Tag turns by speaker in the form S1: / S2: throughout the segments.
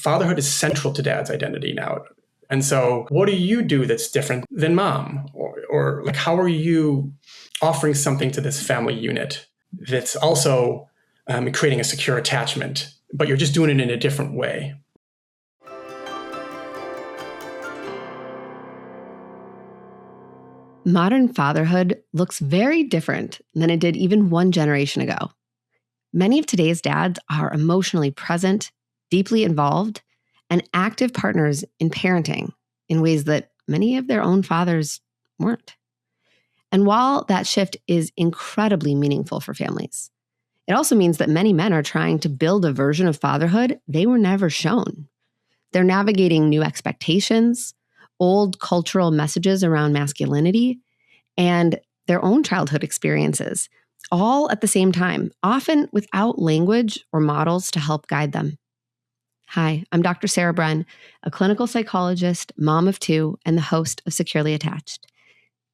S1: fatherhood is central to dad's identity now. And so what do you do that's different than mom? Or like, how are you offering something to this family unit that's also creating a secure attachment, but you're just doing it in a different way?
S2: Modern fatherhood looks very different than it did even one generation ago. Many of today's dads are emotionally present, deeply involved, and active partners in parenting in ways that many of their own fathers weren't. And while that shift is incredibly meaningful for families, it also means that many men are trying to build a version of fatherhood they were never shown. They're navigating new expectations, old cultural messages around masculinity, and their own childhood experiences, all at the same time, often without language or models to help guide them. Hi, I'm Dr. Sarah Bren, a clinical psychologist, mom of two, and the host of Securely Attached.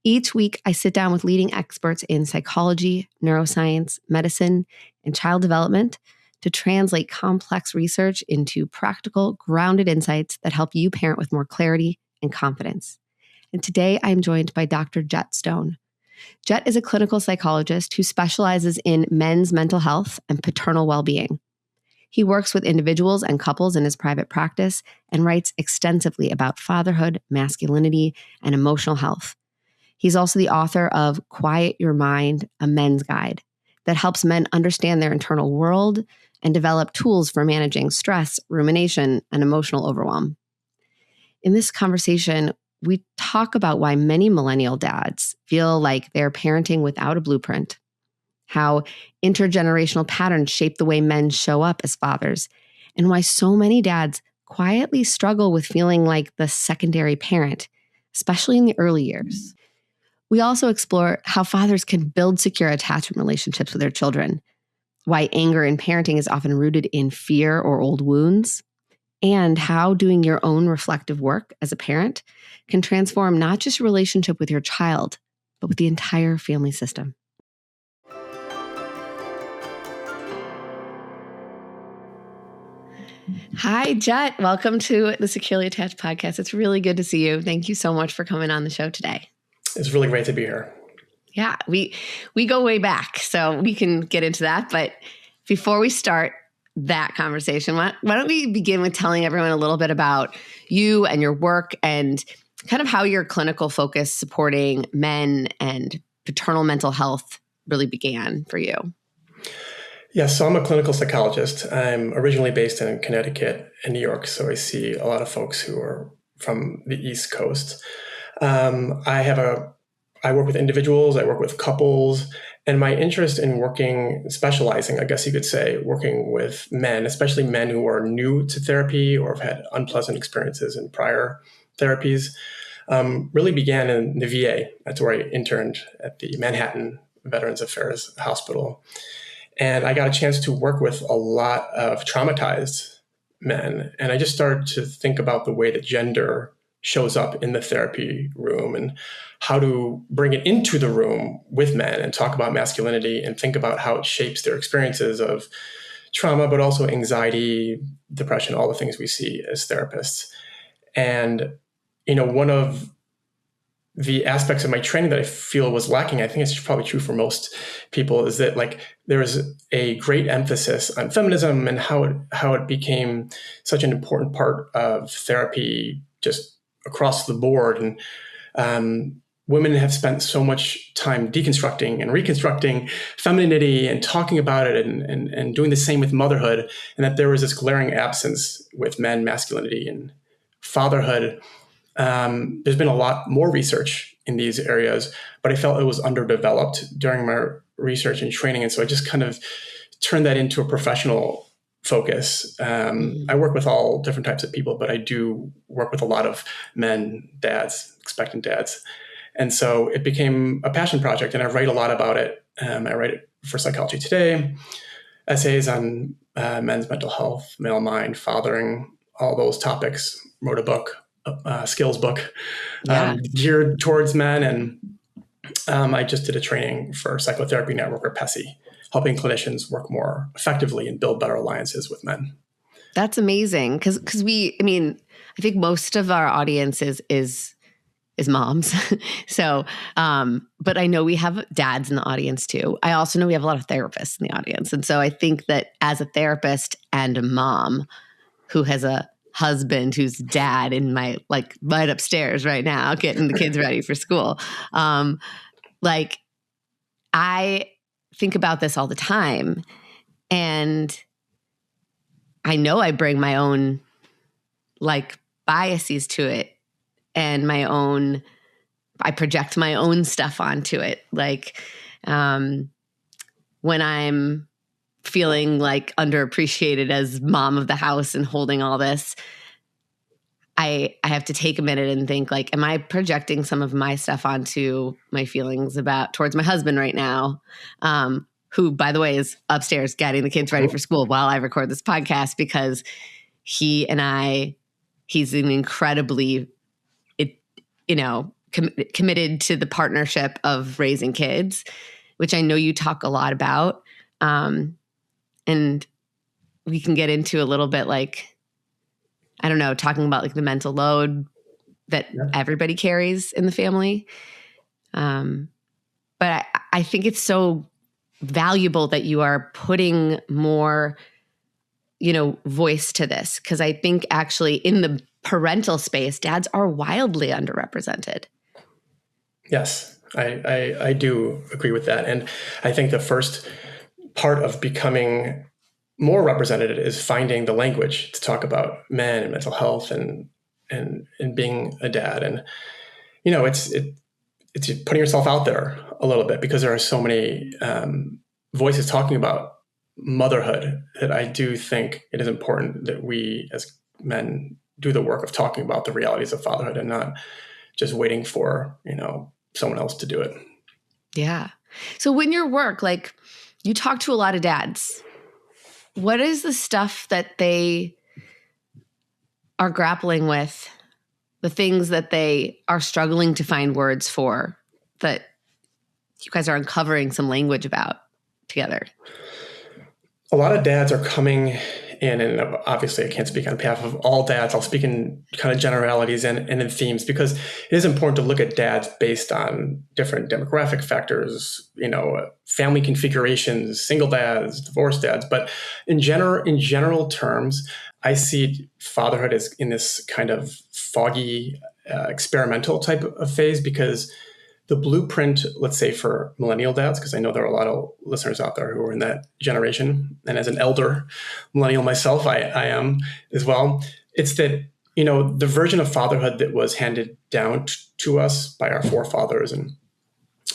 S2: Each week, I sit down with leading experts in psychology, neuroscience, medicine, and child development to translate complex research into practical, grounded insights that help you parent with more clarity and confidence. And today I am joined by Dr. Jett Stone. Jett is a clinical psychologist who specializes in men's mental health and paternal well-being. He works with individuals and couples in his private practice and writes extensively about fatherhood, masculinity, and emotional health. He's also the author of Quiet Your Mind, a Men's Guide, that helps men understand their internal world and develop tools for managing stress, rumination, and emotional overwhelm. In this conversation, we talk about why many millennial dads feel like they're parenting without a blueprint, how intergenerational patterns shape the way men show up as fathers, and why so many dads quietly struggle with feeling like the secondary parent, especially in the early years. We also explore how fathers can build secure attachment relationships with their children, why anger in parenting is often rooted in fear or old wounds, and how doing your own reflective work as a parent can transform not just your relationship with your child, but with the entire family system. Hi, Jett. Welcome to the Securely Attached podcast. It's really good to see you. Thank you so much for coming on the show today.
S1: It's really great to be here.
S2: Yeah, we go way back, so we can get into that. But before we start that conversation, why don't we begin with telling everyone a little bit about you and your work and kind of how your clinical focus supporting men and paternal mental health really began for you?
S1: Yeah, so I'm a clinical psychologist. I'm originally based in Connecticut and New York, so I see a lot of folks who are from the East Coast. I work with individuals, I work with couples, and my interest in specializing, I guess you could say, working with men, especially men who are new to therapy or have had unpleasant experiences in prior therapies, really began in the VA. That's where I interned at the Manhattan Veterans Affairs Hospital. And I got a chance to work with a lot of traumatized men. And I just started to think about the way that gender shows up in the therapy room and how to bring it into the room with men and talk about masculinity and think about how it shapes their experiences of trauma, but also anxiety, depression, all the things we see as therapists. And, one of the aspects of my training that I feel was lacking, I think it's probably true for most people, is that there is a great emphasis on feminism and how it became such an important part of therapy just across the board. And women have spent so much time deconstructing and reconstructing femininity and talking about it and doing the same with motherhood, and that there was this glaring absence with men, masculinity, and fatherhood. There's been a lot more research in these areas, but I felt it was underdeveloped during my research and training. And so I just kind of turned that into a professional focus. I work with all different types of people, but I do work with a lot of men, dads, expectant dads. And so it became a passion project, and I write a lot about it. I write it for Psychology Today, essays on men's mental health, male mind, fathering, all those topics. Wrote a book, skills book, geared towards men. And I just did a training for Psychotherapy Network, or PESI, helping clinicians work more effectively and build better alliances with men.
S2: That's amazing. Cause I think most of our audience is moms. So, but I know we have dads in the audience too. I also know we have a lot of therapists in the audience. And so I think that as a therapist and a mom who has a husband who's dad in my, like, right upstairs right now, getting the kids ready for school. Like, I think about this all the time, and I know I bring my own like biases to it, and I project my own stuff onto it. Like, when I'm feeling like underappreciated as mom of the house and holding all this, I have to take a minute and think, like, am I projecting some of my stuff onto my feelings towards my husband right now? Who, by the way, is upstairs getting the kids ready for school while I record this podcast, because he's an incredibly, committed to the partnership of raising kids, which I know you talk a lot about. And we can get into a little bit, like, I don't know, talking about like the mental load that everybody carries in the family. But I think it's so valuable that you are putting more, voice to this. Cause I think actually in the parental space, dads are wildly underrepresented.
S1: Yes, I do agree with that. And I think the first part of becoming more represented is finding the language to talk about men and mental health and being a dad. And, it's putting yourself out there a little bit, because there are so many voices talking about motherhood that I do think it is important that we as men do the work of talking about the realities of fatherhood and not just waiting for, someone else to do it.
S2: Yeah. So when your work, like, you talk to a lot of dads, what is the stuff that they are grappling with, the things that they are struggling to find words for, that you guys are uncovering some language about together?
S1: A lot of dads are coming in, and obviously I can't speak on behalf of all dads. I'll speak in kind of generalities and in themes, because it is important to look at dads based on different demographic factors, family configurations, single dads, divorced dads. But in general terms, I see fatherhood as in this kind of foggy, experimental type of phase, because the blueprint, let's say for millennial dads, because I know there are a lot of listeners out there who are in that generation, and as an elder millennial myself, I am as well. It's that, the version of fatherhood that was handed down to us by our forefathers and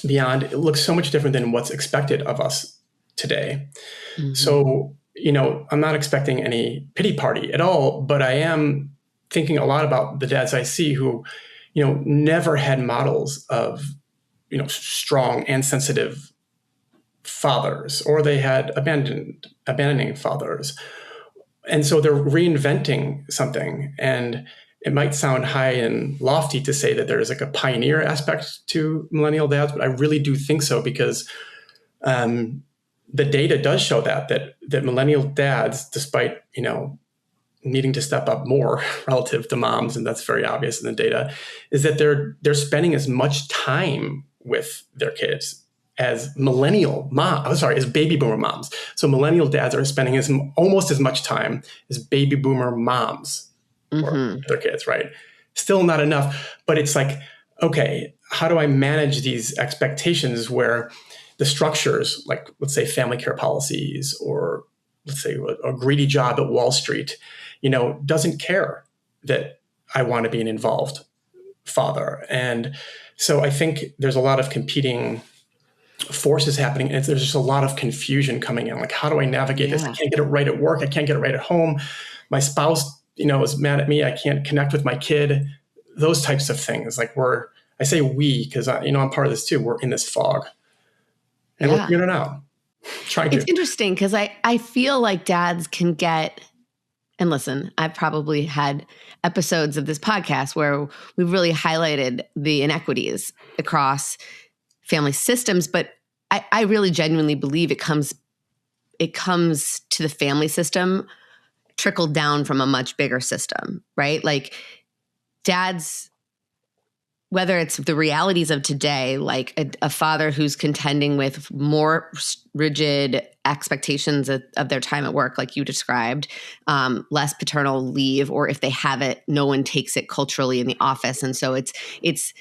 S1: beyond, it looks so much different than what's expected of us today. Mm-hmm. So, I'm not expecting any pity party at all, but I am thinking a lot about the dads I see who, never had models of, strong and sensitive fathers, or they had abandoning fathers. And so they're reinventing something. And it might sound high and lofty to say that there's like a pioneer aspect to millennial dads, but I really do think so, because the data does show that millennial dads, despite, needing to step up more relative to moms, and that's very obvious in the data, is that they're spending as much time with their kids as as baby boomer moms. So millennial dads are spending almost as much time as baby boomer moms for their kids, right? Still not enough, but it's like, okay, how do I manage these expectations where the structures, like, let's say family care policies, or let's say a greedy job at Wall Street, doesn't care that I want to be an involved father. And so I think there's a lot of competing forces happening, and there's just a lot of confusion coming in. Like, how do I navigate this? I can't get it right at work. I can't get it right at home. My spouse, is mad at me. I can't connect with my kid. Those types of things. Like, I say we, because I'm part of this too. We're in this fog, and we're figuring it out.
S2: It's interesting, because I feel like dads can get, and listen, I've probably had episodes of this podcast where we've really highlighted the inequities across family systems, but I really genuinely believe it comes to the family system trickled down from a much bigger system, right? Like dads, whether it's the realities of today, like a father who's contending with more rigid expectations of their time at work, like you described, less paternal leave, or if they have it, no one takes it culturally in the office. And so it's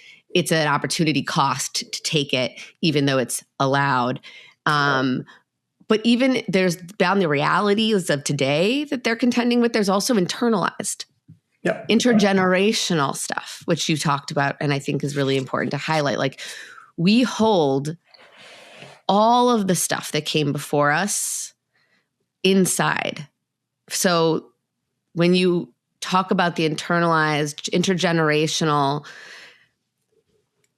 S2: an opportunity cost to take it, even though it's allowed. But even there's beyond the realities of today that they're contending with, there's also internalized. Yep. Intergenerational stuff, which you talked about, and I think is really important to highlight. Like, we hold all of the stuff that came before us inside. So when you talk about the internalized, intergenerational,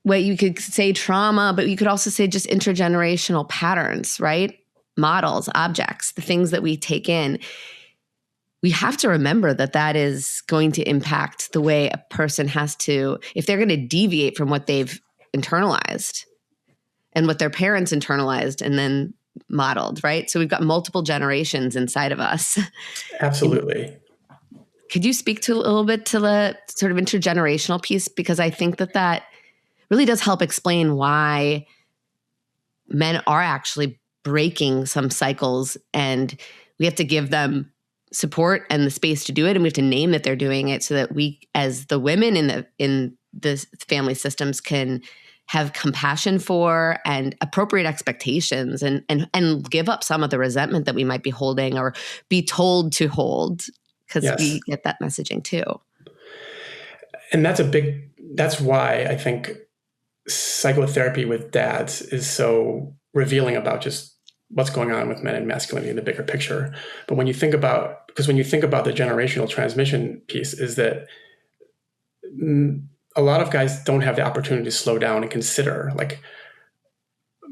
S2: well, you could say trauma, but you could also say just intergenerational patterns, right? Models, objects, the things that we take in. We have to remember that that is going to impact the way a person has to, if they're going to deviate from what they've internalized and what their parents internalized and then modeled, right? So we've got multiple generations inside of us.
S1: Absolutely.
S2: Could you speak to a little bit to the sort of intergenerational piece? Because I think that really does help explain why men are actually breaking some cycles, and we have to give them support and the space to do it, and we have to name that they're doing it so that we, as the women in the family systems, can have compassion for and appropriate expectations, and give up some of the resentment that we might be holding or be told to hold, because we get that messaging too.
S1: And that's why I think psychotherapy with dads is so revealing about just what's going on with men and masculinity in the bigger picture. But when you think about the generational transmission piece, is that a lot of guys don't have the opportunity to slow down and consider, like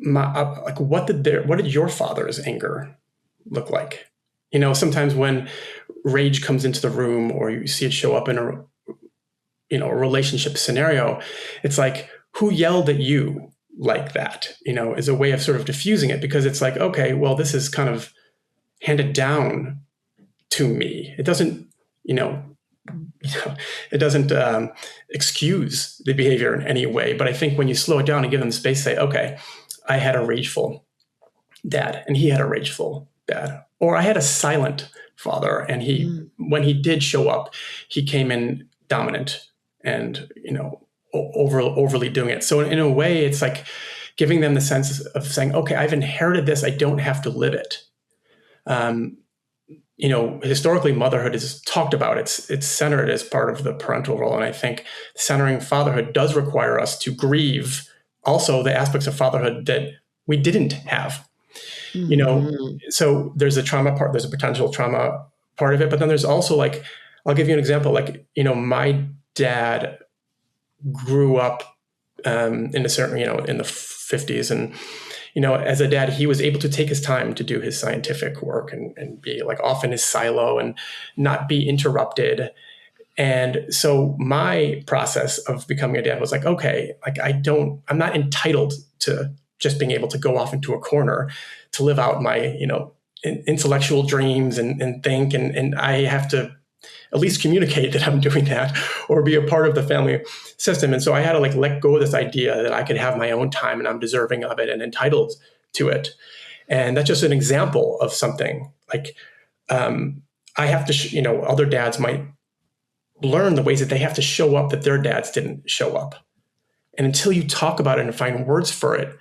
S1: what did your father's anger look like? You know, sometimes when rage comes into the room, or you see it show up in a relationship scenario, it's like, who yelled at you like that, is a way of sort of diffusing it, because it's like, okay, well, this is kind of handed down to me. It doesn't, it doesn't excuse the behavior in any way. But I think when you slow it down and give them space, say, okay, I had a rageful dad and he had a rageful dad, or I had a silent father, and when he did show up, he came in dominant and, overly doing it. So in a way, it's like giving them the sense of saying, okay, I've inherited this. I don't have to live it. Historically, motherhood is talked about. It's centered as part of the parental role. And I think centering fatherhood does require us to grieve also the aspects of fatherhood that we didn't have. So there's a trauma part, there's a potential trauma part of it, but then there's also, like, I'll give you an example. Like, my dad grew up in a certain, in the 50s. And, as a dad, he was able to take his time to do his scientific work and be like off in his silo and not be interrupted. And so my process of becoming a dad was like, okay, like I'm not entitled to just being able to go off into a corner to live out my, intellectual dreams and think, and I have to at least communicate that I'm doing that or be a part of the family system. And so I had to let go of this idea that I could have my own time and I'm deserving of it and entitled to it. And that's just an example of something like, I have to, other dads might learn the ways that they have to show up that their dads didn't show up. And until you talk about it and find words for it,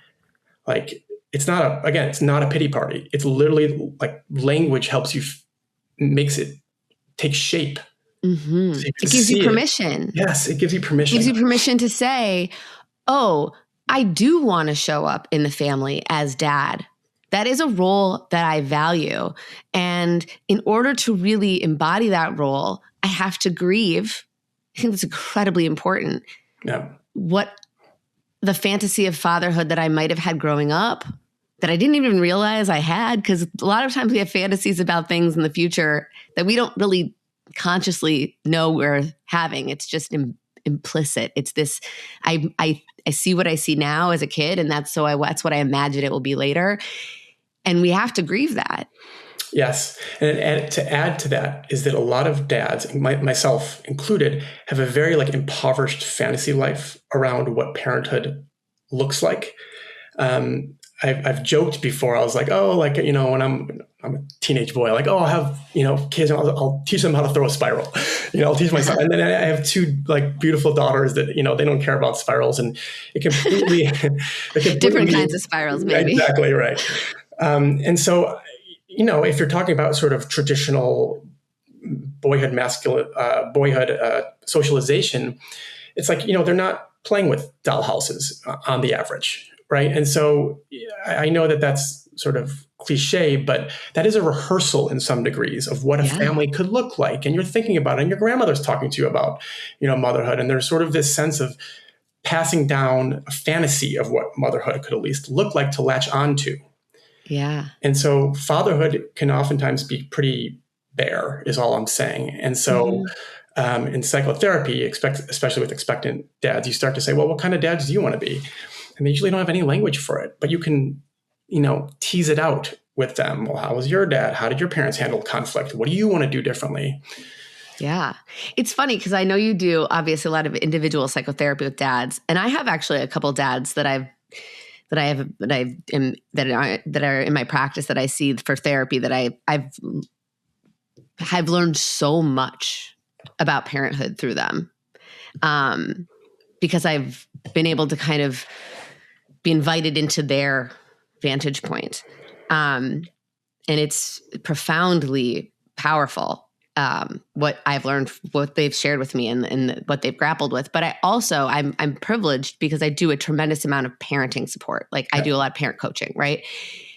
S1: like, it's not a pity party. It's literally like language helps you, makes it take shape.
S2: Mm-hmm. So it gives you permission.
S1: Yes, it gives you permission.
S2: It gives you permission to say, oh, I do want to show up in the family as dad. That is a role that I value. And in order to really embody that role, I have to grieve. I think that's incredibly important.
S1: Yeah.
S2: What the fantasy of fatherhood that I might have had growing up that I didn't even realize I had, because a lot of times we have fantasies about things in the future that we don't really consciously know we're having. It's just implicit. It's this, I see what I see now as a kid, and that's what I imagine it will be later. And we have to grieve that.
S1: Yes. And to add to that is that a lot of dads, myself included, have a very like impoverished fantasy life around what parenthood looks like. I've joked before. I was like, oh, like, when I'm a teenage boy, like, oh, I'll have, kids, and I'll teach them how to throw a spiral. I'll teach my son. And then I have two like beautiful daughters that, they don't care about spirals, and it completely,
S2: different kinds of spirals, maybe.
S1: Exactly right. And so, if you're talking about sort of traditional boyhood socialization, it's like, they're not playing with doll houses on the average. Right. And so I know that that's sort of cliche, but that is a rehearsal in some degrees of what a family could look like. And you're thinking about it, and your grandmother's talking to you about, motherhood. And there's sort of this sense of passing down a fantasy of what motherhood could at least look like to latch onto.
S2: Yeah.
S1: And so fatherhood can oftentimes be pretty bare, is all I'm saying. And so in psychotherapy, especially with expectant dads, you start to say, well, what kind of dads do you want to be? And they usually don't have any language for it, but you can, tease it out with them. Well, how was your dad? How did your parents handle conflict? What do you want to do differently?
S2: Yeah. It's funny because I know you do obviously a lot of individual psychotherapy with dads. And I have actually a couple dads that are in my practice that I see for therapy that I've learned so much about parenthood through them. Because I've been able to kind of be invited into their vantage point. And it's profoundly powerful, what I've learned, what they've shared with me and what they've grappled with. But I'm privileged because I do a tremendous amount of parenting support. Like I do a lot of parent coaching, right?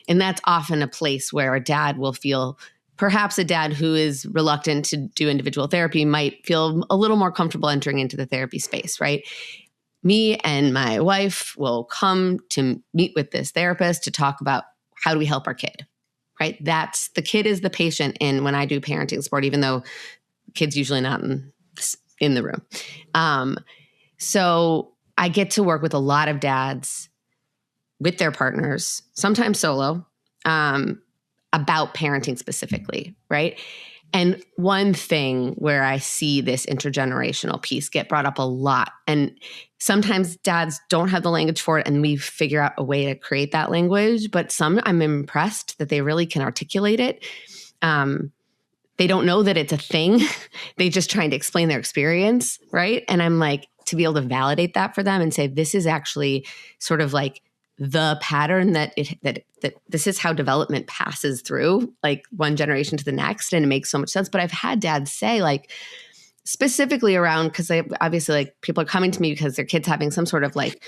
S2: And that's often a place where a dad will feel, perhaps a dad who is reluctant to do individual therapy might feel a little more comfortable entering into the therapy space, right? Me and my wife will come to meet with this therapist to talk about how do we help our kid, right? The kid is the patient when I do parenting support, even though kid's usually not in the room. So I get to work with a lot of dads with their partners, sometimes solo, about parenting specifically, right? And one thing where I see this intergenerational piece get brought up a lot, and sometimes dads don't have the language for it, and we figure out a way to create that language, but some I'm impressed that they really can articulate it. They don't know that it's a thing. They just trying to explain their experience, right? And I'm like, to be able to validate that for them and say, this is actually sort of like the pattern that this is how development passes through like one generation to the next. And it makes so much sense. But I've had dads say like specifically around, because obviously like people are coming to me because their kid's having some sort of like,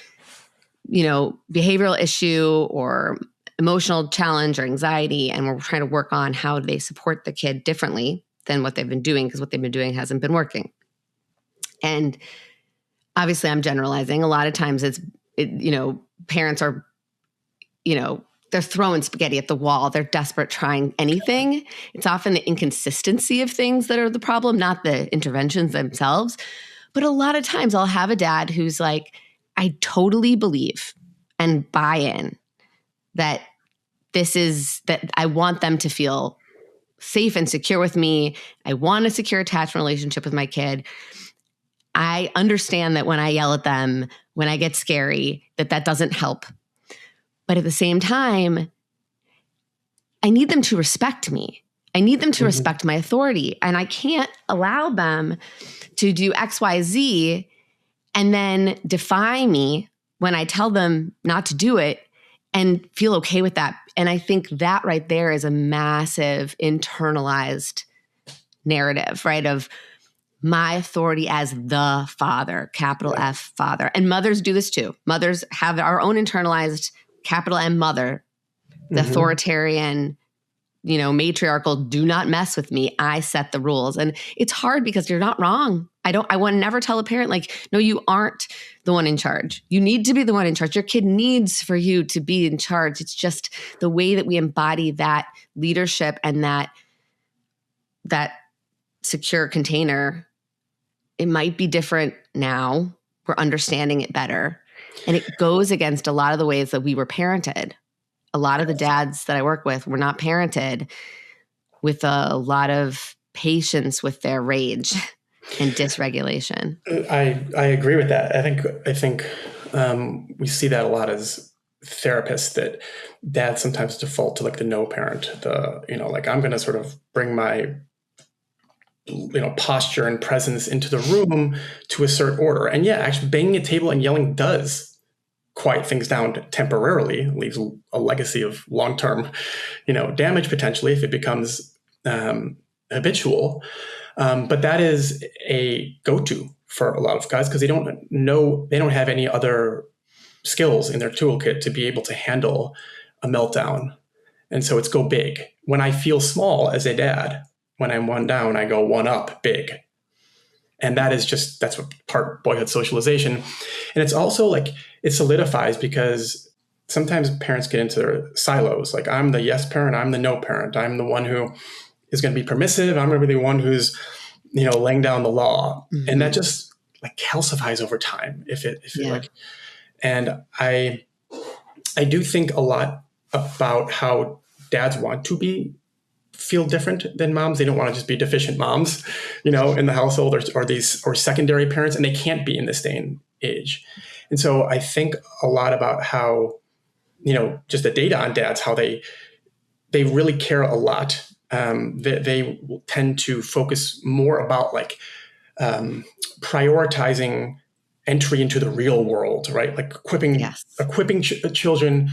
S2: behavioral issue or emotional challenge or anxiety. And we're trying to work on how they support the kid differently than what they've been doing, because what they've been doing hasn't been working. And obviously I'm generalizing. A lot of times parents are, they're throwing spaghetti at the wall. They're desperate, trying anything. It's often the inconsistency of things that are the problem, not the interventions themselves. But a lot of times I'll have a dad who's like, I totally believe and buy in that that I want them to feel safe and secure with me. I want a secure attachment relationship with my kid. I understand that when I yell at them, when I get scary, that doesn't help. But at the same time, I need them to respect me. I need them to respect my authority. And I can't allow them to do X, Y, Z and then defy me when I tell them not to do it and feel okay with that. And I think that right there is a massive internalized narrative, right? Of my authority as the father, capital F father. And mothers do this too. Mothers have our own internalized capital M mother, the authoritarian, matriarchal, do not mess with me. I set the rules. And it's hard because you're not wrong. I want to never tell a parent like, no, you aren't the one in charge. You need to be the one in charge. Your kid needs for you to be in charge. It's just the way that we embody that leadership and that secure container. It might be different now. We're understanding it better. And it goes against a lot of the ways that we were parented. A lot of the dads that I work with were not parented with a lot of patience with their rage and dysregulation.
S1: I agree with that. I think we see that a lot as therapists, that dads sometimes default to like the no parent, like I'm going to sort of bring my posture and presence into the room to assert order. And yeah, actually banging a table and yelling does quiet things down temporarily, leaves a legacy of long-term, damage potentially if it becomes habitual. But that is a go-to for a lot of guys because they don't have any other skills in their toolkit to be able to handle a meltdown. And so it's go big. When I feel small as a dad, when I'm one down, I go one up big. And that's what part boyhood socialization. And it's also like it solidifies because sometimes parents get into their silos. Like I'm the yes parent, I'm the no parent. I'm the one who is going to be permissive. I'm going to be the one who's, laying down the law. Mm-hmm. And that just like calcifies over time. And I do think a lot about how dads want to feel different than moms. They don't want to just be deficient moms, in the household or secondary parents, and they can't be in this day and age. And so I think a lot about how, just the data on dads, how they really care a lot. They tend to focus more about prioritizing entry into the real world, right? Like equipping children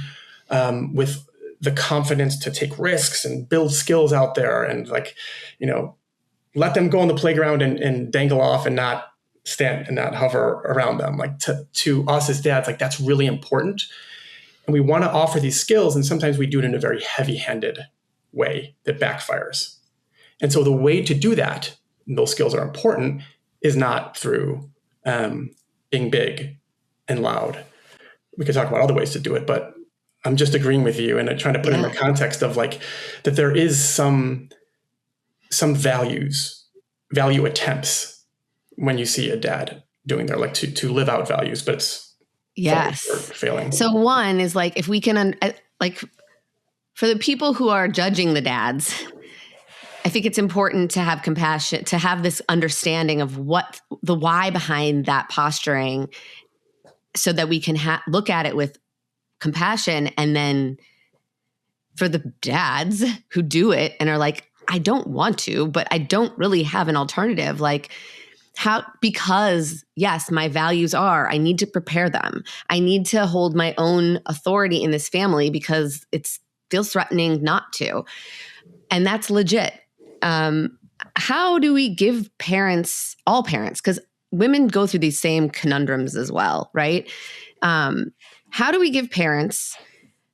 S1: with the confidence to take risks and build skills out there, and let them go on the playground and dangle off and not stand and not hover around them. Like to us as dads, like that's really important. And we want to offer these skills. And sometimes we do it in a very heavy-handed way that backfires. And so the way to do that, and those skills are important, is not through being big and loud. We could talk about other ways to do it, but I'm just agreeing with you and trying to put it in the context of like that there is some value attempts when you see a dad doing their to live out values, but it's failing.
S2: So one is like if we can for the people who are judging the dads, I think it's important to have compassion, to have this understanding of what the why behind that posturing, so that we can look at it with compassion. And then for the dads who do it and are like, I don't want to, but I don't really have an alternative. Because yes, my values are, I need to prepare them. I need to hold my own authority in this family because it feels threatening not to. And that's legit. How do we give all parents, because women go through these same conundrums as well, right? How do we give parents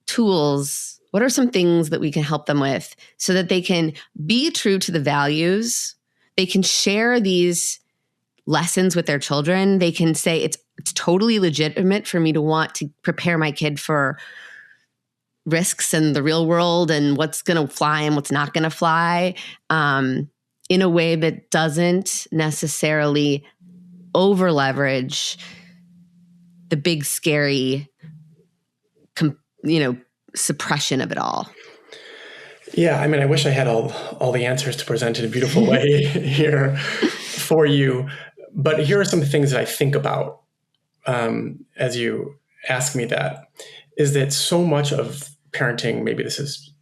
S2: tools? What are some things that we can help them with so that they can be true to the values? They can share these lessons with their children. They can say, it's totally legitimate for me to want to prepare my kid for risks in the real world and what's going to fly and what's not going to fly, in a way that doesn't necessarily over leverage the big, scary, suppression of it all.
S1: Yeah. I mean, I wish I had all the answers to present in a beautiful way here for you, but here are some things that I think about, as you ask me that, is that so much of parenting, maybe this is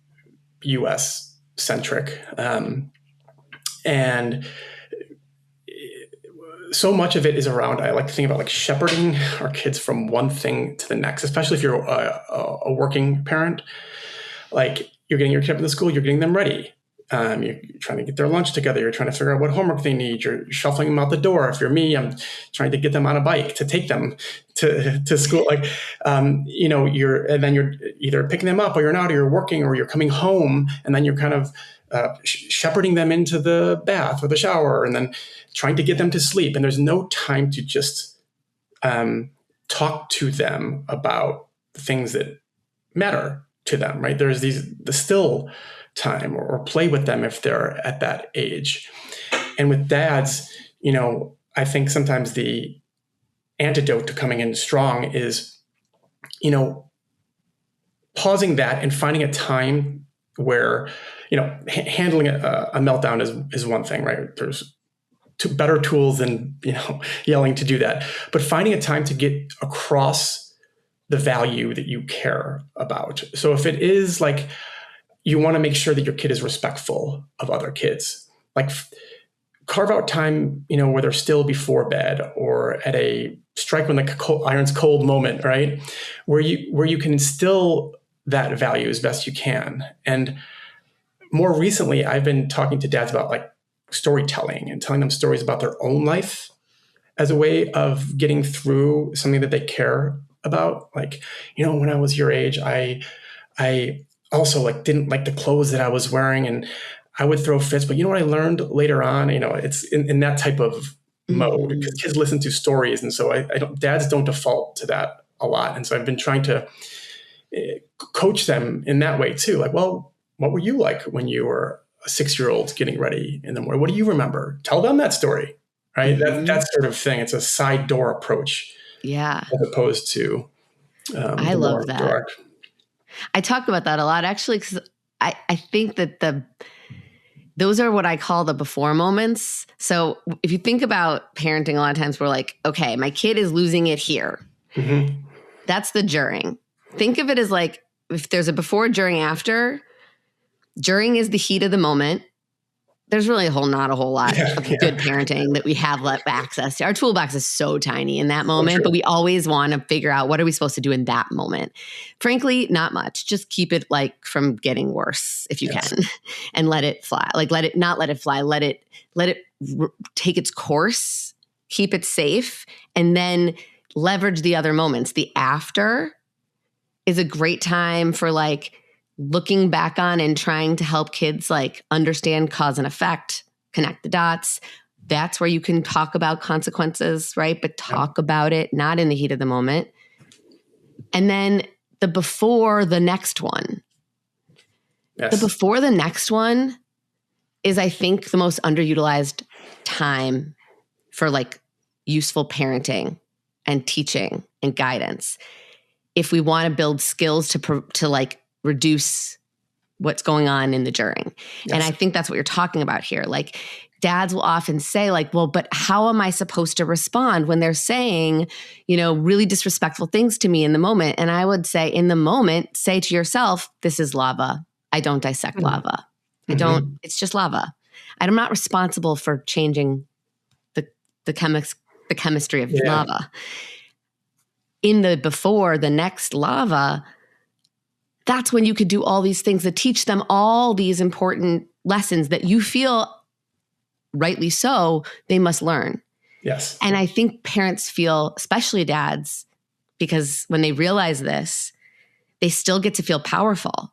S1: US centric, and so much of it is around, I like to think about shepherding our kids from one thing to the next, especially if you're a working parent. Like you're getting your kid up to school, you're getting them ready. You're trying to get their lunch together. You're trying to figure out what homework they need. You're shuffling them out the door. If you're me, I'm trying to get them on a bike to take them to school. And then you're either picking them up or you're not, or you're working or you're coming home, and then you're kind of shepherding them into the bath or the shower, and then trying to get them to sleep. And there's no time to just talk to them about things that matter to them, right? There's the still time or play with them if they're at that age. And with dads, I think sometimes the antidote to coming in strong is, pausing that and finding a time where, handling a meltdown is one thing, right? There's better tools than, yelling to do that. But finding a time to get across the value that you care about. So if it is like you want to make sure that your kid is respectful of other kids, like carve out time, where they're still before bed or at a strike when the iron's cold moment, right? Where you can instill that value as best you can. And more recently, I've been talking to dads about like storytelling and telling them stories about their own life as a way of getting through something that they care about. Like, when I was your age, I also like didn't like the clothes that I was wearing and I would throw fits, but what I learned later on, it's in that type of mode because kids listen to stories. And so dads don't default to that a lot. And so I've been trying to coach them in that way too. Like, well, what were you like when you were a 6-year-old getting ready in the morning? What do you remember? Tell them that story, right? That sort of thing. It's a side door approach.
S2: Yeah.
S1: As opposed to
S2: I love that.
S1: direct.
S2: I talk about that a lot actually, because I think that those are what I call the before moments. So if you think about parenting, a lot of times we're like, okay, my kid is losing it here.
S1: Mm-hmm.
S2: That's the during. Think of it as like, if there's a before, during, after. During is the heat of the moment. There's really not a whole lot of good parenting that we have access to. Our toolbox is so tiny in that moment, but we always want to figure out what are we supposed to do in that moment. Frankly, not much. Just keep it like from getting worse if you can, and let it fly. Like let it fly. Let it take its course. Keep it safe, and then leverage the other moments. The after is a great time for like looking back on and trying to help kids like understand cause and effect, connect the dots. That's where you can talk about consequences, right? But talk about it, not in the heat of the moment. And then the before the next one. Yes. The before the next one is, I think, the most underutilized time for like useful parenting and teaching and guidance. If we want to build skills to like reduce what's going on in the during. Yes. And I think that's what you're talking about here. Like dads will often say like, well, but how am I supposed to respond when they're saying, really disrespectful things to me in the moment? And I would say in the moment, say to yourself, this is lava. I don't dissect lava. It's just lava. I'm not responsible for changing the chemistry of lava. In the before the next lava, that's when you could do all these things that teach them all these important lessons that you feel, rightly so, they must learn.
S1: Yes.
S2: And I think parents feel, especially dads, because when they realize this, they still get to feel powerful,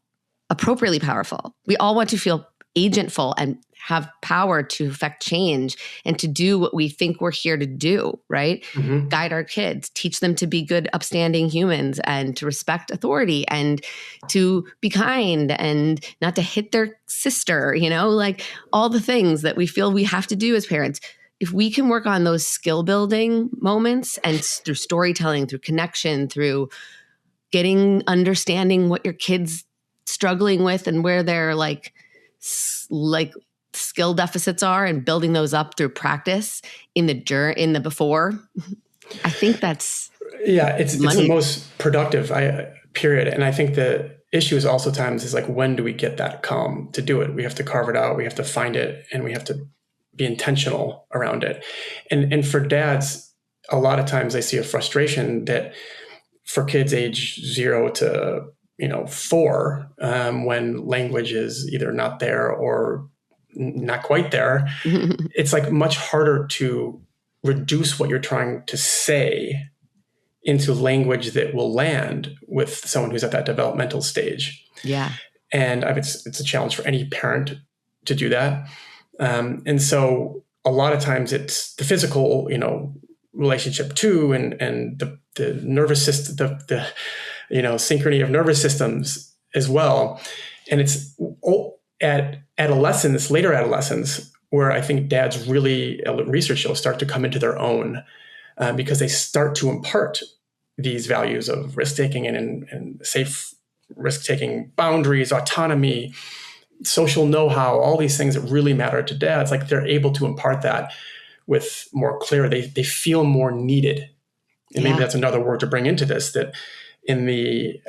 S2: appropriately powerful. We all want to feel agentful and have power to affect change and to do what we think we're here to do, right? Mm-hmm. Guide our kids, teach them to be good, upstanding humans and to respect authority and to be kind and not to hit their sister, like all the things that we feel we have to do as parents. If we can work on those skill building moments and through storytelling, through connection, through understanding what your kid's struggling with and where they're like skill deficits are and building those up through practice in the before, I think that's
S1: it's the most productive period. And I think the issue is also times is like, when do we get that calm to do it? We have to carve it out. We have to find it and we have to be intentional around it. And for dads, a lot of times I see a frustration that for kids age 0 to 4, when language is either not there or not quite there, it's like much harder to reduce what you're trying to say into language that will land with someone who's at that developmental stage.
S2: Yeah.
S1: And it's a challenge for any parent to do that. And so a lot of times it's the physical, relationship too, and the nervous system, the synchrony of nervous systems as well. And it's at adolescence, later adolescence, where I think dads really, research shows, start to come into their own because they start to impart these values of risk-taking and safe risk-taking, boundaries, autonomy, social know-how, all these things that really matter to dads, like they're able to impart that with more clarity. They feel more needed. And maybe that's another word to bring into this, that in the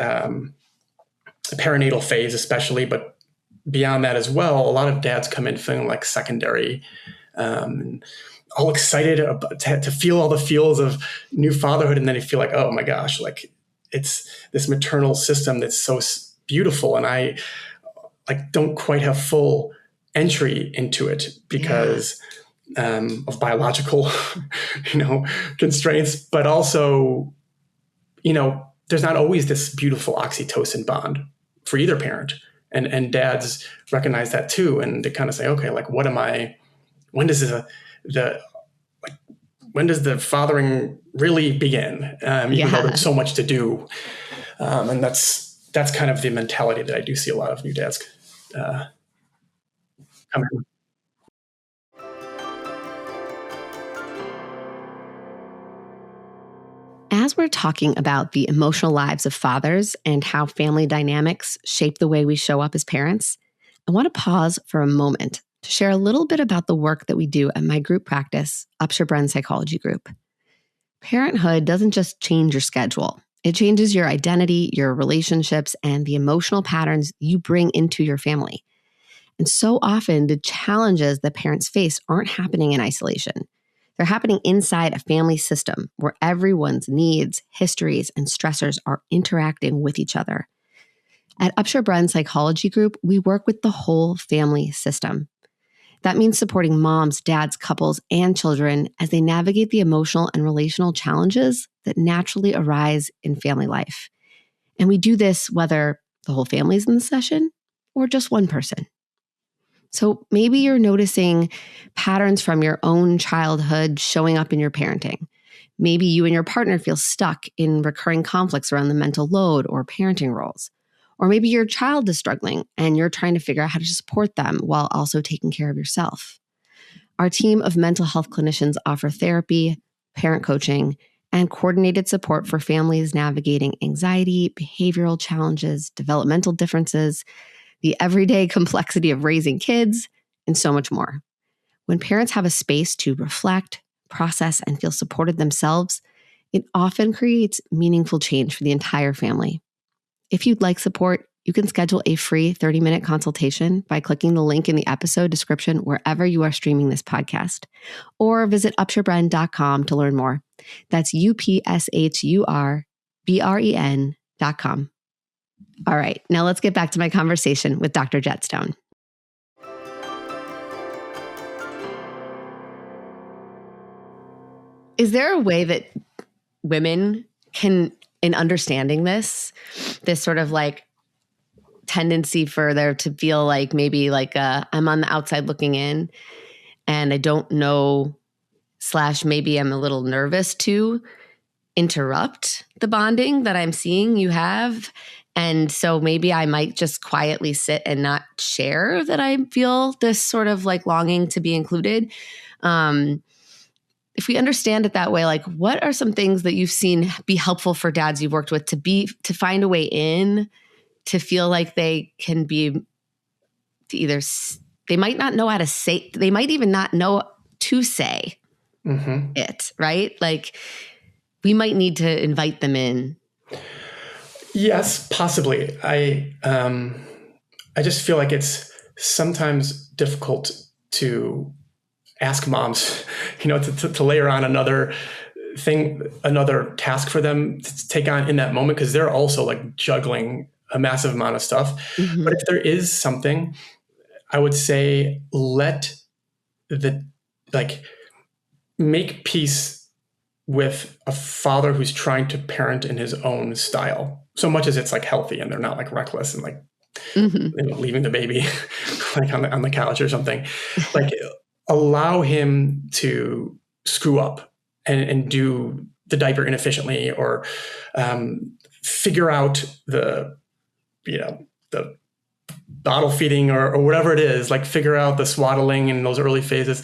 S1: perinatal phase especially, but beyond that as well, a lot of dads come in feeling like secondary, all excited to feel all the feels of new fatherhood. And then you feel like, oh my gosh, like it's this maternal system that's so beautiful. And I like don't quite have full entry into it because of biological, constraints, but also, there's not always this beautiful oxytocin bond for either parent. And dads recognize that too. And they kind of say, okay, like, when does the fathering really begin? Even though there's so much to do. And that's kind of the mentality that I do see a lot of new dads come in.
S2: As we're talking about the emotional lives of fathers and how family dynamics shape the way we show up as parents, I want to pause for a moment to share a little bit about the work that we do at my group practice, Upsher Psychology Group. Parenthood doesn't just change your schedule. It changes your identity, your relationships, and the emotional patterns you bring into your family. And so often, the challenges that parents face aren't happening in isolation. They're happening inside a family system where everyone's needs, histories, and stressors are interacting with each other. At Upsher Psychology Group, we work with the whole family system. That means supporting moms, dads, couples, and children as they navigate the emotional and relational challenges that naturally arise in family life. And we do this whether the whole family's in the session or just one person. So maybe you're noticing patterns from your own childhood showing up in your parenting. Maybe you and your partner feel stuck in recurring conflicts around the mental load or parenting roles. Or maybe your child is struggling and you're trying to figure out how to support them while also taking care of yourself. Our team of mental health clinicians offer therapy, parent coaching, and coordinated support for families navigating anxiety, behavioral challenges, developmental differences, the everyday complexity of raising kids, and so much more. When parents have a space to reflect, process, and feel supported themselves, it often creates meaningful change for the entire family. If you'd like support, you can schedule a free 30-minute consultation by clicking the link in the episode description wherever you are streaming this podcast, or visit upsherbren.com to learn more. That's upshurbren.com. All right, now let's get back to my conversation with Dr. Jett Stone. Is there a way that women can, in understanding this sort of like tendency for there to feel like maybe like I'm on the outside looking in and I don't know, / maybe I'm a little nervous to interrupt the bonding that I'm seeing you have? And so maybe I might just quietly sit and not share that I feel this sort of like longing to be included. If we understand it that way, like what are some things that you've seen be helpful for dads you've worked with to find a way in, to feel like they can be they might not know how to say, they might even not know to say it, right? Like we might need to invite them in.
S1: Yes, possibly. I just feel like it's sometimes difficult to ask moms, to layer on another task for them to take on in that moment, because they're also like juggling a massive amount of stuff. Mm-hmm. But if there is something, I would say make peace with a father who's trying to parent in his own style, so much as it's like healthy and they're not like reckless and like leaving the baby like on the couch or something. Like allow him to screw up and do the diaper inefficiently, or figure out the bottle feeding or whatever it is, like figure out the swaddling in those early phases.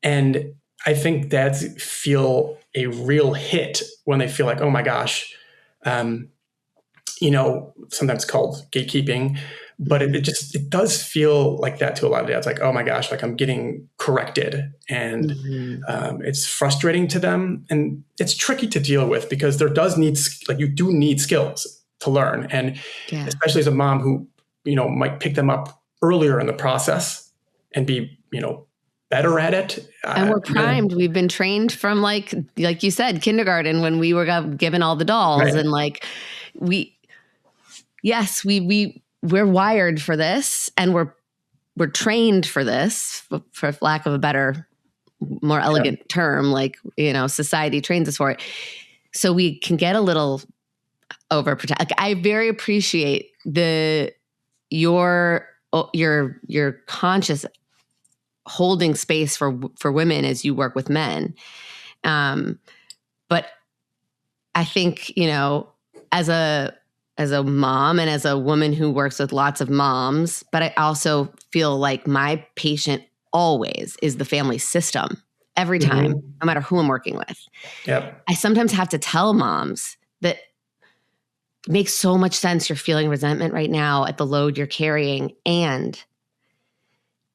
S1: And I think dads feel a real hit when they feel like, oh my gosh, sometimes called gatekeeping, but it does feel like that to a lot of dads. Like, oh my gosh, like I'm getting corrected, and it's frustrating to them, and it's tricky to deal with because you do need skills to learn, and especially as a mom who might pick them up earlier in the process and be better at it.
S2: And we're primed. We've been trained from like you said, kindergarten, when we were given all the dolls, right. And like we're wired for this, and we're trained for this, for lack of a better, more elegant term. Like, society trains us for it. So we can get a little overprotect. Like, I very appreciate your conscious holding space for women as you work with men. But I think, as a mom and as a woman who works with lots of moms, but I also feel like my patient always is the family system every time, no matter who I'm working with.
S1: Yep.
S2: I sometimes have to tell moms that it makes so much sense. You're feeling resentment right now at the load you're carrying. And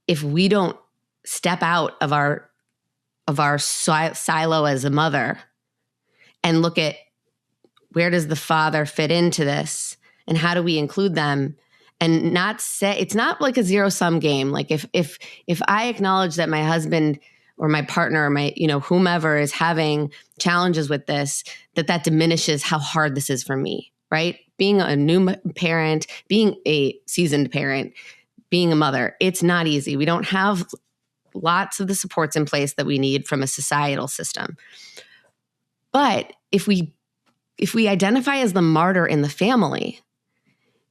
S2: if we don't step out of our silo as a mother and look at where does the father fit into this, and how do we include them, and not say, it's not like a zero-sum game. Like if I acknowledge that my husband or my partner or my, whomever is having challenges with this, that diminishes how hard this is for me, right? Being a new parent, being a seasoned parent, being a mother, it's not easy. We don't have lots of the supports in place that we need from a societal system. But if we identify as the martyr in the family,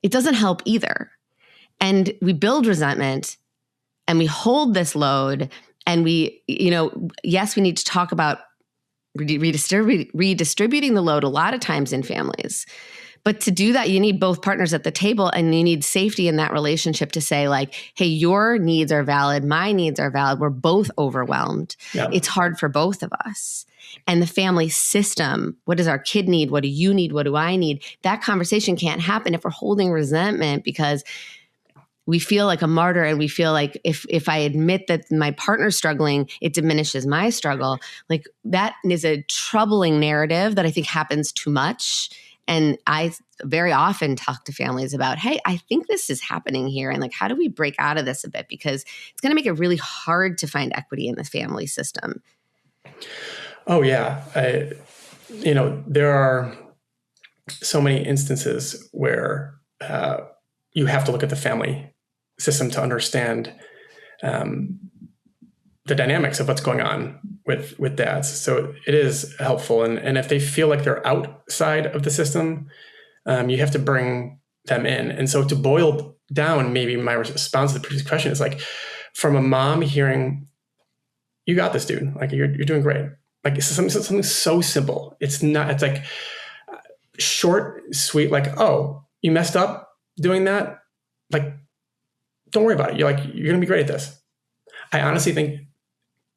S2: it doesn't help either. And we build resentment, and we hold this load, and yes, we need to talk about redistributing the load a lot of times in families. But to do that, you need both partners at the table, and you need safety in that relationship to say, like, hey, your needs are valid, my needs are valid. We're both overwhelmed. Yeah. It's hard for both of us. And the family system, what does our kid need? What do you need? What do I need? That conversation can't happen if we're holding resentment because we feel like a martyr, and we feel like if I admit that my partner's struggling, it diminishes my struggle. Like, that is a troubling narrative that I think happens too much. And I very often talk to families about, hey, I think this is happening here. And like, how do we break out of this a bit? Because it's going to make it really hard to find equity in the family system.
S1: Oh, yeah. There are so many instances where you have to look at the family system to understand the dynamics of what's going on with dads. So it is helpful. And if they feel like they're outside of the system, you have to bring them in. And so to boil down, maybe my response to the previous question is like, from a mom hearing, you got this, dude, like you're doing great. Like it's something so simple. It's like short, sweet, like, oh, you messed up doing that. Like, don't worry about it. You're going to be great at this. I honestly think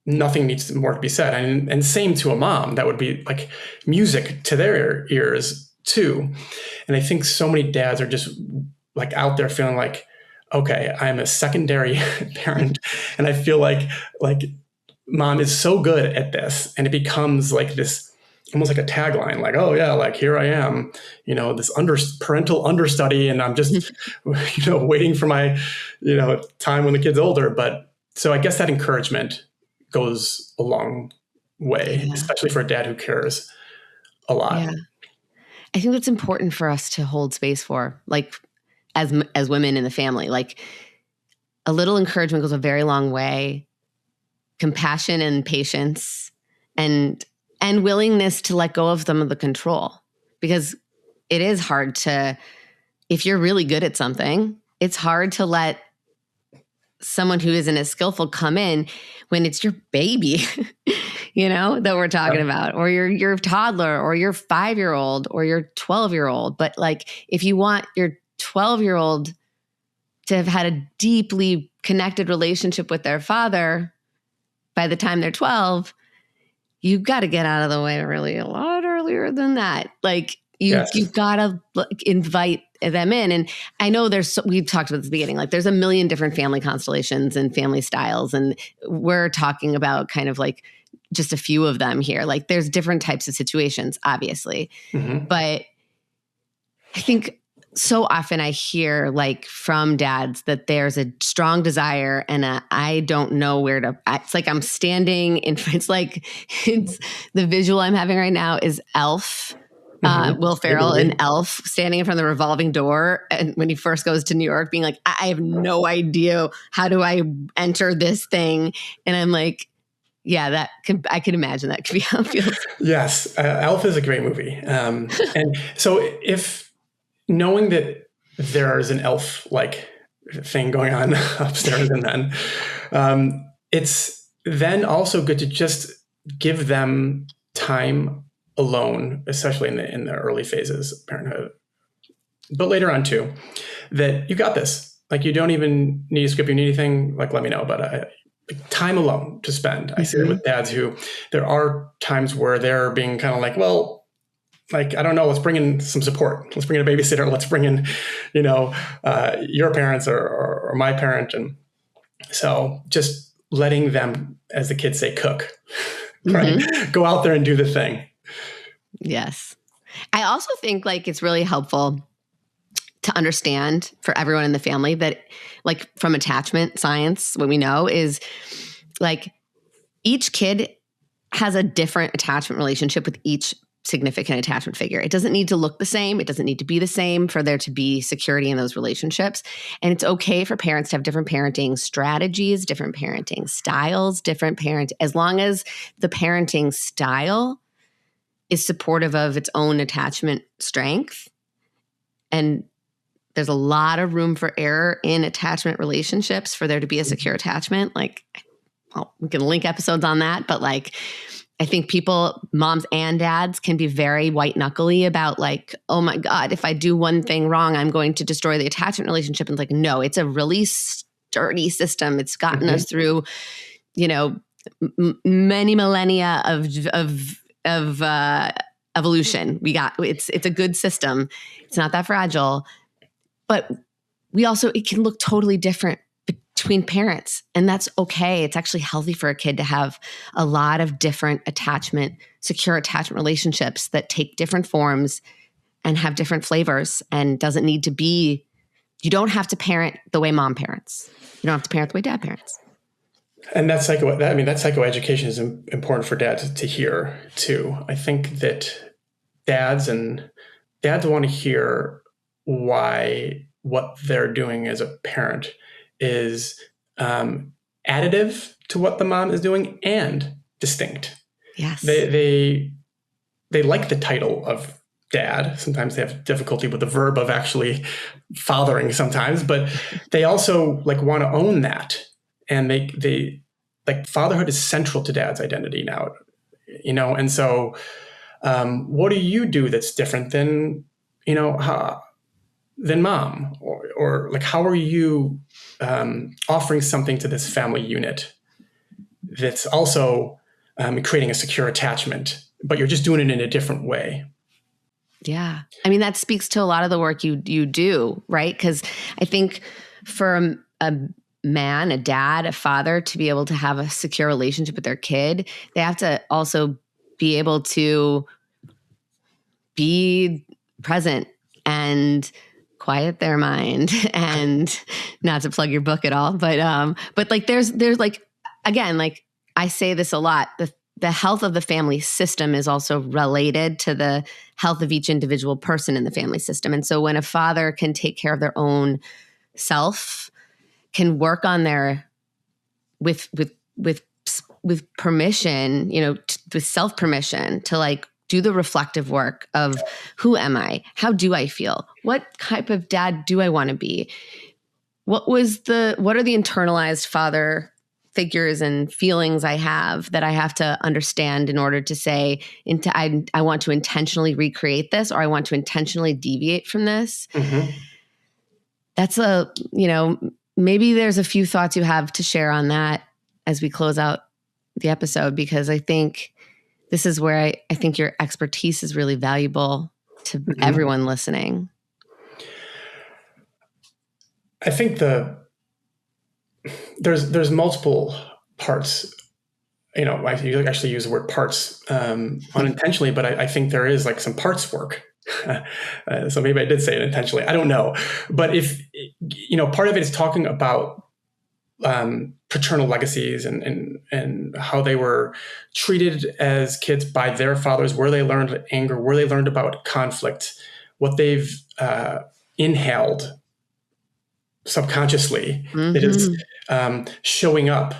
S1: nothing needs more to be said. And same to a mom, that would be like music to their ears too. And I think so many dads are just like out there feeling like, okay, I'm a secondary parent. And I feel like mom is so good at this. And it becomes like this, almost like a tagline, like, oh yeah, like here I am, this parental understudy. And I'm just, waiting for my, time when the kid's older. But so I guess that encouragement goes a long way, especially for a dad who cares a lot.
S2: Yeah. I think that's important for us to hold space for, like, as women in the family. Like, a little encouragement goes a very long way. Compassion and patience and willingness to let go of some of the control, because it is hard to, if you're really good at something, it's hard to let someone who isn't as skillful come in when it's your baby, that we're talking about, or your toddler, or your 5-year-old, or your 12-year-old. But like, if you want your 12-year-old to have had a deeply connected relationship with their father by the time they're 12, you got to get out of the way really a lot earlier than that. Like, You've got to invite them in. And I know we've talked about this at the beginning, like there's a million different family constellations and family styles. And we're talking about kind of like just a few of them here. Like there's different types of situations, obviously.
S1: Mm-hmm.
S2: But I think so often I hear like from dads that there's a strong desire and I don't know where to, it's like I'm standing in, it's the visual I'm having right now is Elf. Will Ferrell and Elf standing in front of the revolving door. And when he first goes to New York being like, I have no idea, how do I enter this thing? And I'm like, yeah, I can imagine that could be how it feels.
S1: Yes. Elf is a great movie. And so if knowing that there is an elf-like thing going on upstairs and then, it's then also good to just give them time alone, especially in the early phases of parenthood, but later on too, that you got this. Like you don't even need a script, you need anything, like let me know. But time alone to spend. I see it with dads who there are times where they're being kind of like, well, like, I don't know, let's bring in some support. Let's bring in a babysitter. Let's bring in, your parents or my parent. And so just letting them, as the kids say, cook, right? Go out there and do the thing.
S2: Yes. I also think like it's really helpful to understand for everyone in the family that like from attachment science, what we know is like each kid has a different attachment relationship with each significant attachment figure. It doesn't need to look the same. It doesn't need to be the same for there to be security in those relationships. And it's okay for parents to have different parenting strategies, different parenting styles, as long as the parenting style is supportive of its own attachment strength. And there's a lot of room for error in attachment relationships for there to be a secure attachment. Like, we can link episodes on that, but like, I think moms and dads can be very white knuckly about like, oh my God, if I do one thing wrong, I'm going to destroy the attachment relationship. And it's like, no, it's a really sturdy system. It's gotten us through, many millennia of evolution. It's a good system. It's not that fragile, but it can look totally different between parents, and that's okay. It's actually healthy for a kid to have a lot of different secure attachment relationships that take different forms and have different flavors, and you don't have to parent the way mom parents. You don't have to parent the way dad parents.
S1: And that psychoeducation is important for dads to hear too. I think that dads want to hear why what they're doing as a parent is additive to what the mom is doing and distinct.
S2: Yes.
S1: They like the title of dad. Sometimes they have difficulty with the verb of actually fathering sometimes, but they also like want to own that. And they like fatherhood is central to dad's identity now, and so what do you do that's different than mom, or like how are you offering something to this family unit that's also creating a secure attachment, but you're just doing it in a different way?
S2: Yeah. I mean, that speaks to a lot of the work you do, right? Because I think for a man, a dad, a father to be able to have a secure relationship with their kid, they have to also be able to be present and quiet their mind, and not to plug your book at all, but like there's like, again, like I say this a lot, the health of the family system is also related to the health of each individual person in the family system. And so when a father can take care of their own self, can work on with permission, with self-permission to like do the reflective work of who am I? How do I feel? What type of dad do I want to be? What are the internalized father figures and feelings I have that I have to understand in order to say, I want to intentionally recreate this, or I want to intentionally deviate from this?
S1: Mm-hmm.
S2: That's maybe there's a few thoughts you have to share on that as we close out the episode, because I think this is where I think your expertise is really valuable to everyone listening?
S1: I think there's multiple parts. I actually use the word parts unintentionally, but I think there is like some parts work. So maybe I did say it intentionally. I don't know. But if, part of it is talking about paternal legacies and how they were treated as kids by their fathers, where they learned anger, where they learned about conflict, what they've inhaled subconsciously that is showing up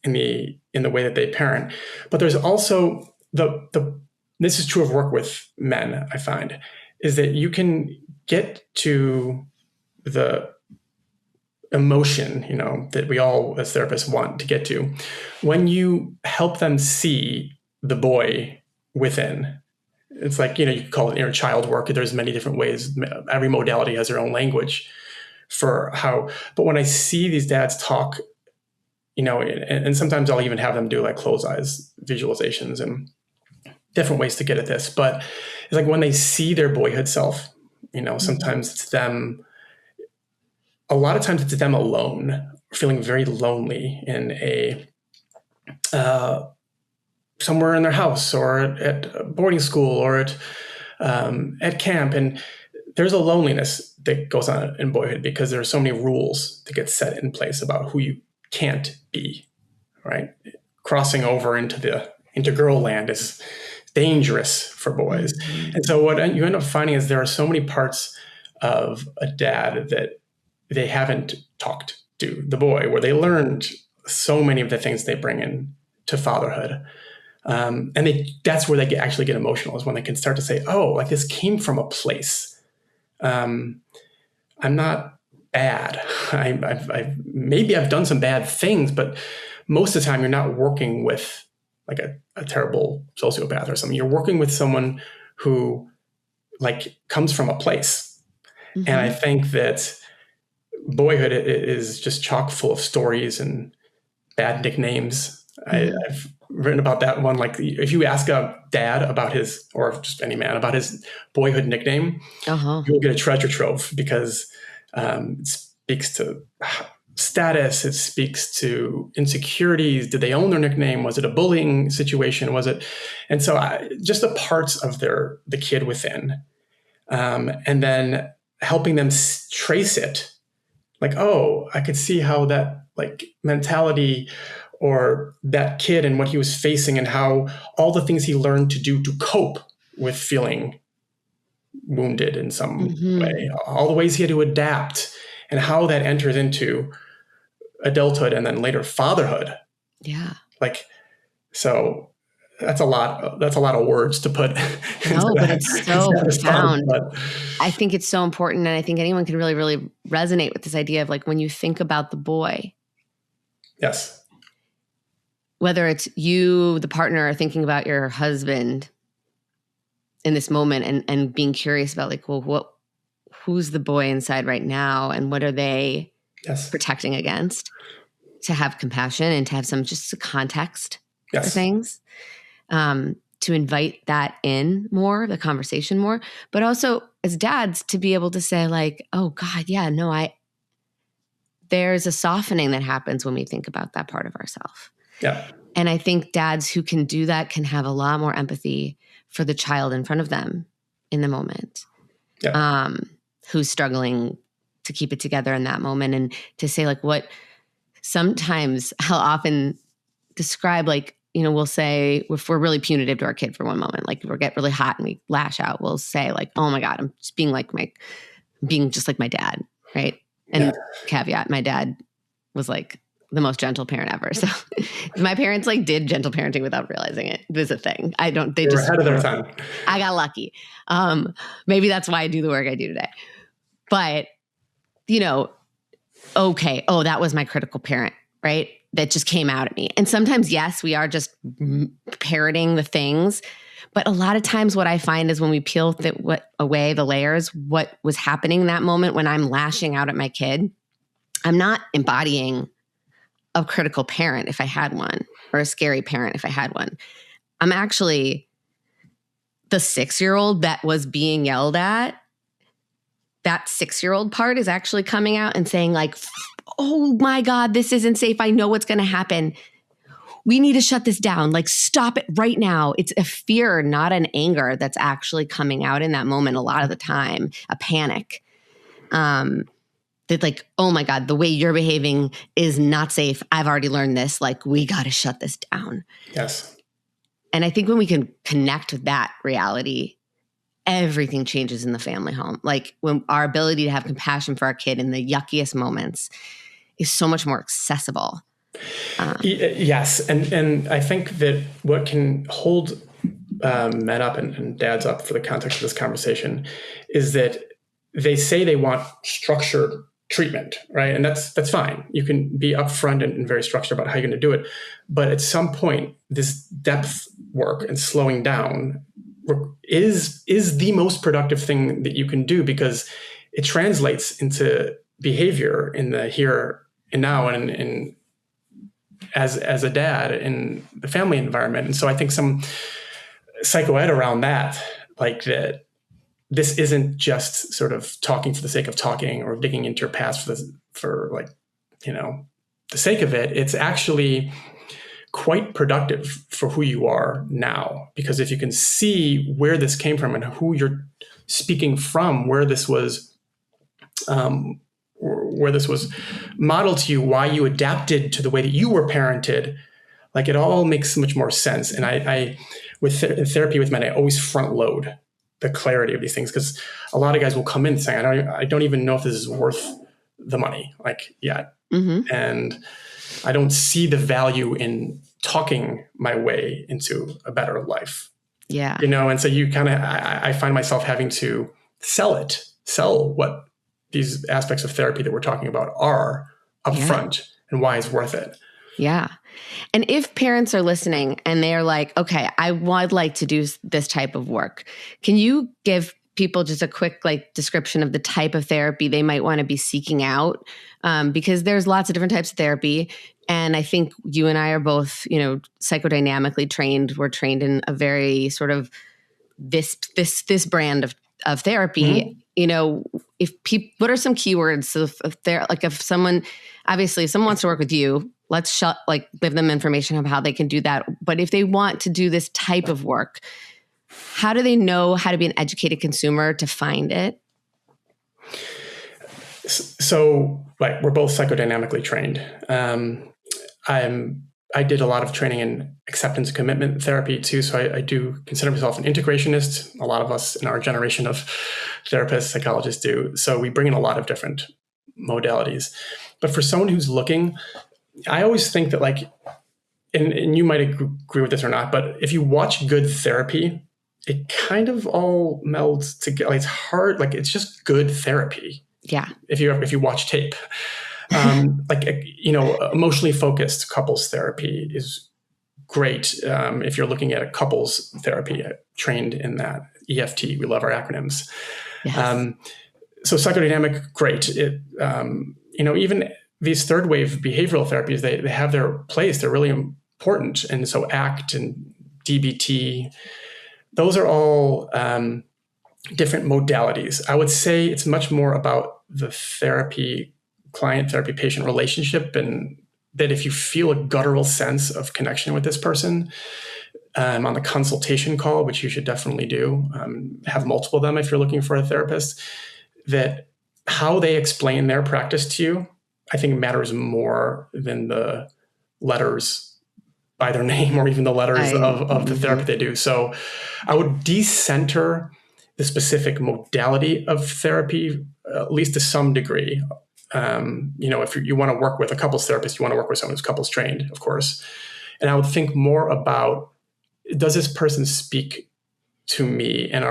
S1: in the way that they parent. But there's also this is true of work with men, I find, is that you can get to the emotion, that we all as therapists want to get to when you help them see the boy within. It's like, you could call it inner child work. There's many different ways. Every modality has their own language for how, but when I see these dads talk, and sometimes I'll even have them do like closed eyes visualizations and different ways to get at this. But it's like when they see their boyhood self, sometimes it's them, a lot of times it's them alone, feeling very lonely in somewhere in their house or at boarding school or at camp. And there's a loneliness that goes on in boyhood because there are so many rules that get set in place about who you can't be, right? Crossing over into girl land is dangerous for boys. And so what you end up finding is there are so many parts of a dad that they haven't talked to the boy, where they learned so many of the things they bring in to fatherhood. And that's where they actually get emotional, is when they can start to say, oh, like this came from a place. I'm not bad. Maybe I've done some bad things, but most of the time you're not working with like a terrible sociopath or something. You're working with someone who like comes from a place. Mm-hmm. And I think that boyhood is just chock full of stories and bad nicknames. Mm-hmm. I've written about that one. Like if you ask a dad about his, or just any man about his boyhood nickname, you'll get a treasure trove, because it speaks to status. It speaks to insecurities. Did they own their nickname? Was it a bullying situation? Was it? And so just the parts of the kid within, and then helping them trace it. Like, oh, I could see how that like mentality or that kid and what he was facing and how all the things he learned to do to cope with feeling wounded in some way, all the ways he had to adapt, and how that enters into adulthood and then later fatherhood.
S2: Yeah.
S1: Like, so that's a lot of words to put.
S2: No, but it's so profound. I think it's so important. And I think anyone can really, really resonate with this idea of like, when you think about the boy.
S1: Yes.
S2: Whether it's you, the partner, thinking about your husband in this moment and being curious about like, well, who's the boy inside right now and what are they protecting against, to have compassion and to have some just context for things, to invite that in more, the conversation more, but also as dads to be able to say like, oh God, yeah, no, there's a softening that happens when we think about that part of ourselves.
S1: Yeah.
S2: And I think dads who can do that can have a lot more empathy for the child in front of them in the moment, who's struggling to keep it together in that moment, and to say like what sometimes I'll often describe, like, we'll say if we're really punitive to our kid for one moment, like we get really hot and we lash out, we'll say like, oh my God, I'm just being just like my dad. Right. And caveat, my dad was like the most gentle parent ever. So my parents like did gentle parenting without realizing it. This is a thing. They just
S1: ahead of their time.
S2: I got lucky. Maybe that's why I do the work I do today. But, okay. Oh, that was my critical parent, right? That just came out at me. And sometimes, yes, we are just parroting the things. But a lot of times what I find is when we peel away the layers, what was happening in that moment when I'm lashing out at my kid, I'm not embodying a critical parent if I had one, or a scary parent if I had one. I'm actually the 6-year-old that was being yelled at, that 6-year-old part is actually coming out and saying like, oh my God, this isn't safe. I know what's going to happen. We need to shut this down. Like, stop it right now. It's a fear, not an anger, that's actually coming out in that moment a lot of the time, a panic. That like, oh my God, the way you're behaving is not safe. I've already learned this. Like, we got to shut this down.
S1: Yes.
S2: And I think when we can connect with that reality, everything changes in the family home. Like, when our ability to have compassion for our kid in the yuckiest moments is so much more accessible.
S1: Yes. And I think that what can hold men up and dads up for the context of this conversation is that they say they want structured treatment, right? And that's fine. You can be upfront and very structured about how you're going to do it. But at some point, this depth work and slowing down is the most productive thing that you can do, because it translates into behavior in the here and now and as a dad in the family environment. And so I think some psychoed around that, like that this isn't just sort of talking for the sake of talking or digging into your past for like, the sake of it. It's actually quite productive for who you are now, because if you can see where this came from and who you're speaking from, where this was modeled to you, why you adapted to the way that you were parented, like it all makes so much more sense. And I with therapy with men, I always front load the clarity of these things, because a lot of guys will come in saying, I don't even know if this is worth the money, like yet. Mm-hmm. And I don't see the value in talking my way into a better life.
S2: Yeah.
S1: And so you kind of, I find myself having to sell what these aspects of therapy that we're talking about are upfront and why it's worth it.
S2: Yeah. And if parents are listening and they're like, okay, I would like to do this type of work, can you give people just a quick description of the type of therapy they might want to be seeking out? Because there's lots of different types of therapy. And I think you and I are both, psychodynamically trained. We're trained in a very sort of this brand of therapy. Mm-hmm. What are some keywords if someone wants to work with you, let's give them information of how they can do that. But if they want to do this type of work, how do they know how to be an educated consumer to find it?
S1: So, we're both psychodynamically trained. I did a lot of training in acceptance and commitment therapy too. So I do consider myself an integrationist. A lot of us in our generation of therapists, psychologists do. So we bring in a lot of different modalities. But for someone who's looking, I always think that and you might agree with this or not, but if you watch good therapy, it kind of all melds together. It's hard. It's just good therapy.
S2: Yeah.
S1: If you watch tape, emotionally focused couples therapy is great. If you're looking at a couples therapy, trained in that EFT, we love our acronyms. Yes. So psychodynamic, great. It, even these third wave behavioral therapies, they have their place. They're really important. And so ACT and DBT, those are all different modalities. I would say it's much more about the client therapy patient relationship, and that if you feel a guttural sense of connection with this person on the consultation call, which you should definitely do, have multiple of them if you're looking for a therapist, that how they explain their practice to you, I think matters more than the letters by their name or even the letters of the therapy they do. So I would decenter the specific modality of therapy, at least to some degree. If you want to work with a couples therapist, you want to work with someone who's couples trained, of course. And I would think more about, does this person speak to me, and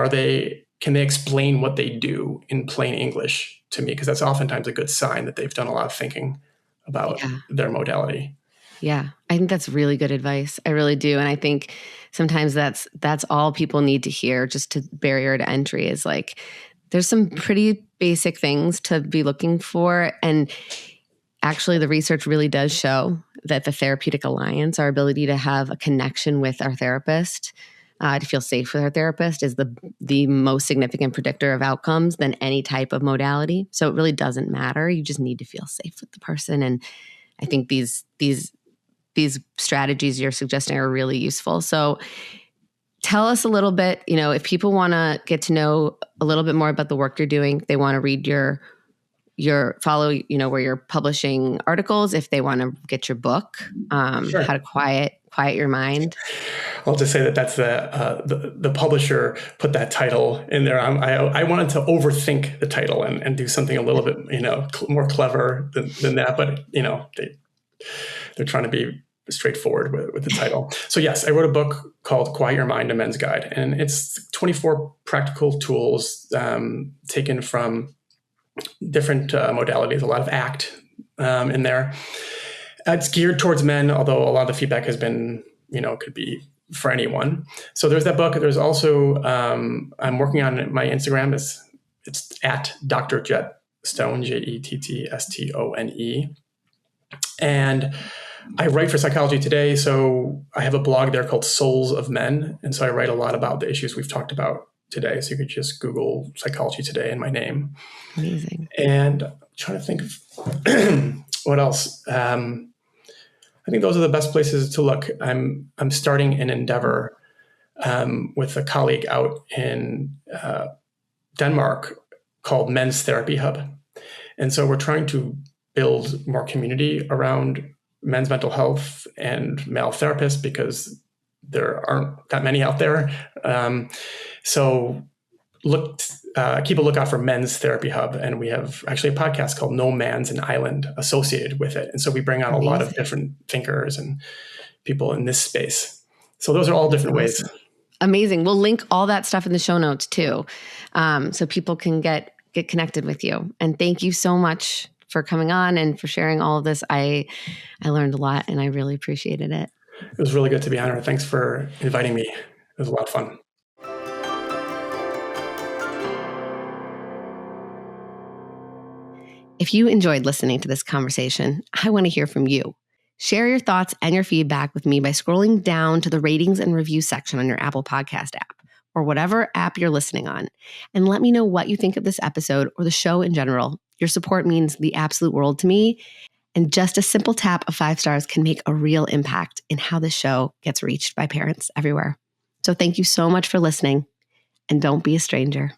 S1: can they explain what they do in plain English to me? Because that's oftentimes a good sign that they've done a lot of thinking about their modality.
S2: Yeah, I think that's really good advice. I really do. And I think sometimes that's all people need to hear, just to barrier to entry, is there's some pretty basic things to be looking for. And actually the research really does show that the therapeutic alliance, our ability to have a connection with our therapist, to feel safe with our therapist is the most significant predictor of outcomes than any type of modality. So it really doesn't matter. You just need to feel safe with the person. And I think these strategies you're suggesting are really useful. So tell us a little bit, if people want to get to know a little bit more about the work you're doing, they want to read your follow, where you're publishing articles, if they want to get your book,
S1: Sure.
S2: How to quiet your mind.
S1: I'll just say that's the publisher put that title in there. I wanted to overthink the title and do something a little bit, more clever than that. But, they're trying to be straightforward with the title. So yes, I wrote a book called Quiet Your Mind, A Men's Guide. And it's 24 practical tools taken from different modalities, a lot of ACT in there. It's geared towards men, although a lot of the feedback has been, could be for anyone. So there's that book. There's also, I'm working on my Instagram. It's at Dr. Jett Stone, JETTSTONE. And I write for Psychology Today. So I have a blog there called Souls of Men. And so I write a lot about the issues we've talked about today. So you could just Google Psychology Today and my name.
S2: Amazing.
S1: And I'm trying to think of what else. I think those are the best places to look. I'm starting an endeavor with a colleague out in Denmark called Men's Therapy Hub. And so we're trying to build more community around men's mental health and male therapists because there aren't that many out there. So keep a lookout for Men's Therapy Hub. And we have actually a podcast called No Man's an Island associated with it. And so we bring on a lot of different thinkers and people in this space. So those are all different ways.
S2: Amazing. We'll link all that stuff in the show notes too. So people can get connected with you. And thank you so much for coming on and for sharing all of this. I learned a lot and I really appreciated it.
S1: It was really good to be on here. Thanks for inviting me. It was a lot of fun.
S2: If you enjoyed listening to this conversation, I want to hear from you. Share your thoughts and your feedback with me by scrolling down to the ratings and review section on your Apple Podcast app or whatever app you're listening on. And let me know what you think of this episode or the show in general. Your support means the absolute world to me. And just a simple tap of 5 stars can make a real impact in how this show gets reached by parents everywhere. So thank you so much for listening, and don't be a stranger.